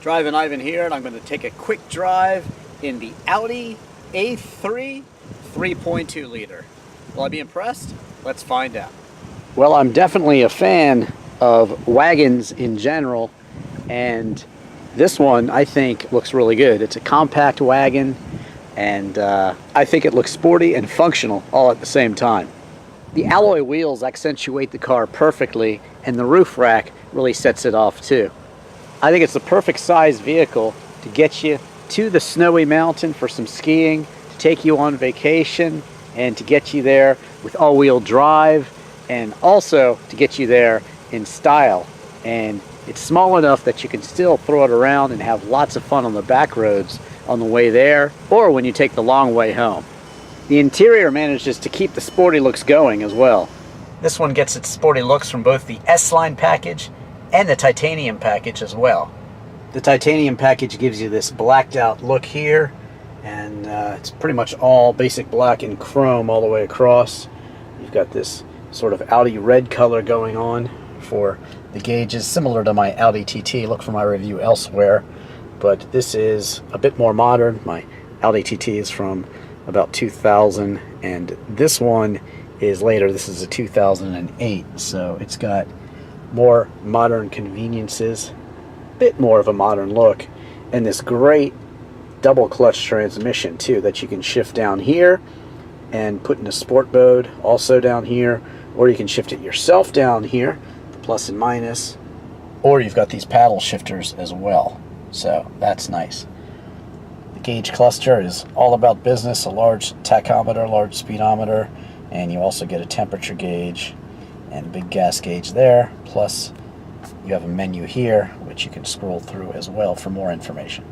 Drivin Ivan here, and I'm going to take a quick drive in the Audi A3 3.2 liter. Will I be impressed? Let's find out. Well, I'm definitely a fan of wagons in general, and this one I think looks really good. It's a compact wagon, and I think it looks sporty and functional all at the same time. The alloy wheels accentuate the car perfectly, and the roof rack really sets it off too. I think it's the perfect size vehicle to get you to the snowy mountain for some skiing, to take you on vacation, and to get you there with all-wheel drive, and also to get you there in style. And it's small enough that you can still throw it around and have lots of fun on the back roads on the way there, or when you take the long way home. The interior manages to keep the sporty looks going as well. This one gets its sporty looks from both the S-Line package and the titanium package as well. The titanium package gives you this blacked out look here, and it's pretty much all basic black and chrome all the way across. You've got this sort of Audi red color going on for the gauges, similar to my Audi TT. Look for my review elsewhere, but this is a bit more modern. My Audi TT is from about 2000, and this one is later. This is a 2008, so it's got more modern conveniences, a bit more of a modern look, and this great double clutch transmission too that you can shift down here and put in a sport mode also down here, or you can shift it yourself down here, the plus and minus, or you've got these paddle shifters as well, so that's nice. The gauge cluster is all about business, a large tachometer, large speedometer, and you also get a temperature gauge and a big gas gauge there, plus you have a menu here which you can scroll through as well for more information.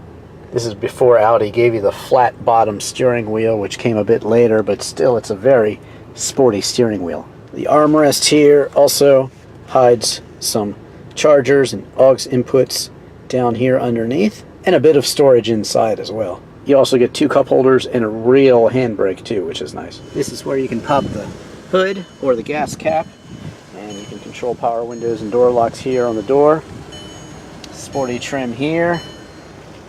This is before Audi gave you the flat bottom steering wheel, which came a bit later, but still it's a very sporty steering wheel. The armrest here also hides some chargers and aux inputs down here underneath, and a bit of storage inside as well. You also get two cup holders and a real handbrake too, which is nice. This is where you can pop the hood or the gas cap, and you can control power windows and door locks here on the door. Sporty trim here,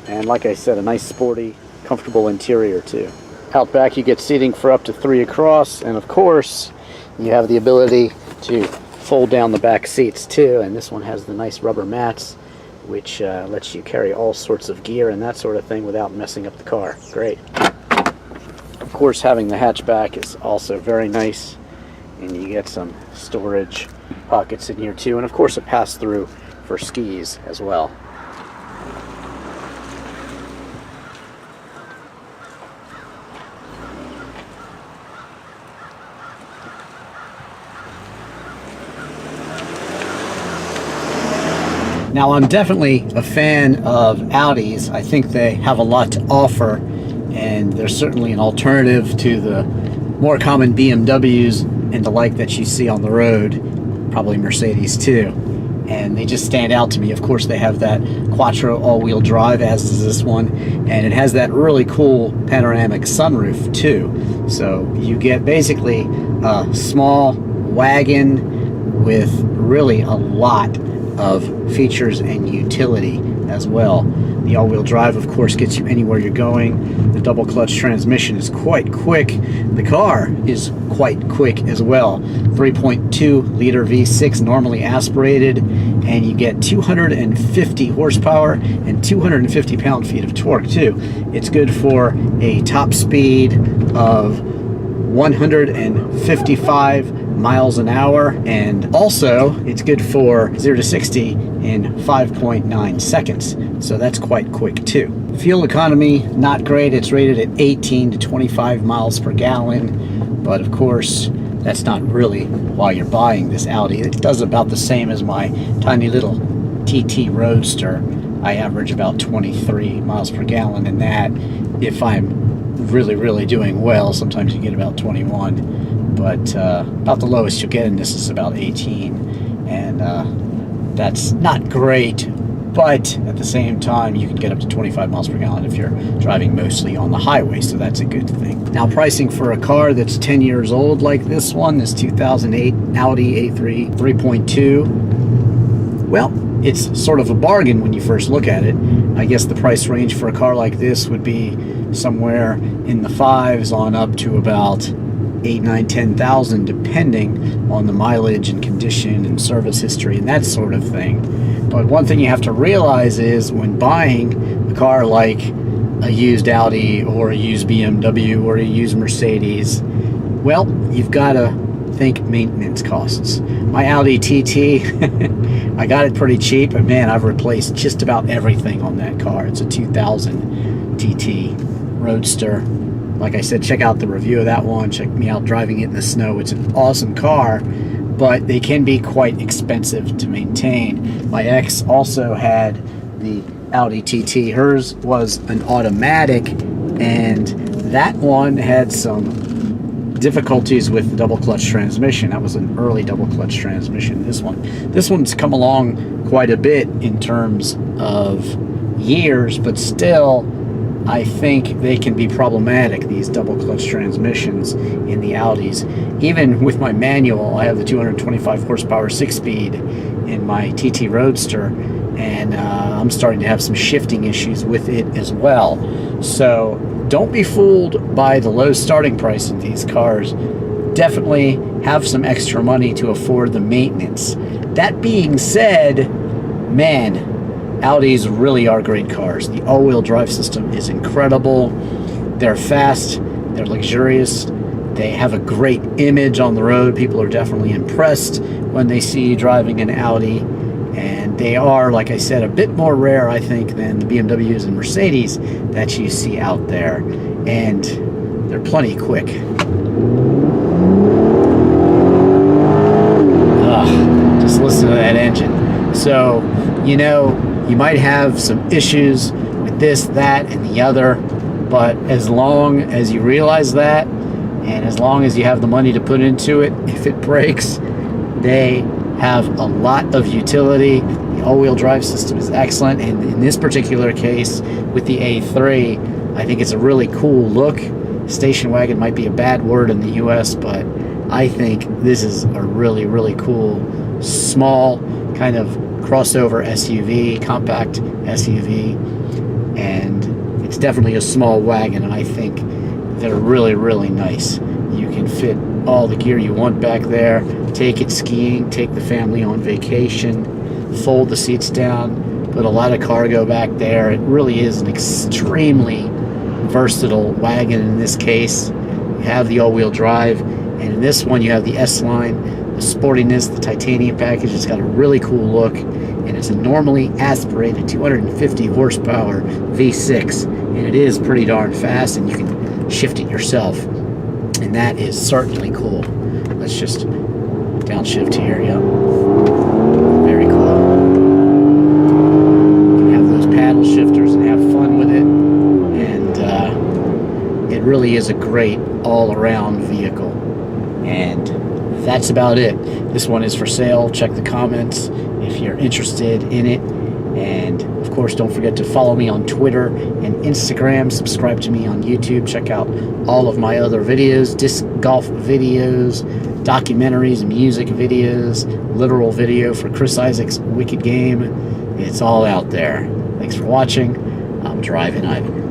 and like I said, a nice sporty, comfortable interior too. Out back you get seating for up to 3 across, and of course you have the ability to fold down the back seats too, and this one has the nice rubber mats which lets you carry all sorts of gear and that sort of thing without messing up the car. Great. Of course, having the hatchback is also very nice, and you get some storage pockets in here too, and of course a pass-through for skis as well. Now, I'm definitely a fan of Audis. I think they have a lot to offer, and they're certainly an alternative to the more common BMWs and the like that you see on the road, probably Mercedes too. And they just stand out to me. Of course, they have that Quattro all-wheel drive, as does this one, and it has that really cool panoramic sunroof too. So you get basically a small wagon with really a lot of features and utility as well. The all-wheel drive, of course, gets you anywhere you're going. The double clutch transmission is quite quick. The car is quite quick as well. 3.2 liter V6, normally aspirated, and you get 250 horsepower and 250 pound-feet of torque too. It's good for a top speed of 155 miles an hour, and also it's good for 0 to 60 in 5.9 seconds, so that's quite quick too. Fuel economy, not great. It's rated at 18 to 25 miles per gallon, but of course that's not really why you're buying this Audi. It does about the same as my tiny little TT Roadster. I average about 23 miles per gallon in that. If I'm really doing well, sometimes you get about 21, but about the lowest you'll get in this is about 18, and that's not great, but at the same time you can get up to 25 miles per gallon if you're driving mostly on the highway, so that's a good thing. Now, pricing for a car that's 10 years old like this one, this 2008 Audi A3 3.2, well, it's sort of a bargain when you first look at it. I guess the price range for a car like this would be somewhere in the fives on up to about 8, 9, 10,000, depending on the mileage and condition and service history and that sort of thing. But one thing you have to realize is when buying a car like a used Audi or a used BMW or a used Mercedes, well, you've got to think maintenance costs. My Audi TT, I got it pretty cheap, but man, I've replaced just about everything on that car. It's a 2000 TT Roadster. Like I said, check out the review of that one. Check me out driving it in the snow. It's an awesome car, but they can be quite expensive to maintain. My ex also had the Audi TT. Hers was an automatic, and that one had some difficulties with the double clutch transmission. That was an early double clutch transmission. This one's come along quite a bit in terms of years, but still I think they can be problematic, these double clutch transmissions in the Audis. Even with my manual, I have the 225 horsepower 6-speed in my TT Roadster, and I'm starting to have some shifting issues with it as well. So don't be fooled by the low starting price of these cars. Definitely have some extra money to afford the maintenance. That being said, man, Audis really are great cars. The all-wheel drive system is incredible. They're fast, they're luxurious, they have a great image on the road. People are definitely impressed when they see you driving an Audi. And they are, like I said, a bit more rare, I think, than the BMWs and Mercedes that you see out there. And they're plenty quick. Just listen to that engine. So, you know, you might have some issues with this, that, and the other. But as long as you realize that, and as long as you have the money to put into it, if it breaks, they have a lot of utility. The all-wheel drive system is excellent, and in this particular case with the A3, I think it's a really cool look. Station wagon might be a bad word in the US, but I think this is a really, really cool small kind of crossover SUV, compact SUV, and it's definitely a small wagon, and I think they're really, really nice. You can fit all the gear you want back there, take it skiing, take the family on vacation, fold the seats down, put a lot of cargo back there. It really is an extremely versatile wagon in this case. You have the all-wheel drive, and in this one you have the S-Line, the sportiness, the titanium package. It's got a really cool look, and it's a normally aspirated 250 horsepower V6, and it is pretty darn fast, and you can shift it yourself, and that is certainly cool. Let's just downshift here. Yep, very cool. You can have those paddle shifters and have fun with it, and it really is a great all-around vehicle. And that's about it. This one is for sale. Check the comments if you're interested in it. And of course, don't forget to follow me on Twitter and Instagram. Subscribe to me on YouTube. Check out all of my other videos, disc golf videos, documentaries, music videos, literal video for Chris Isaac's Wicked Game. It's all out there. Thanks for watching. I'm Drivin' Ivan.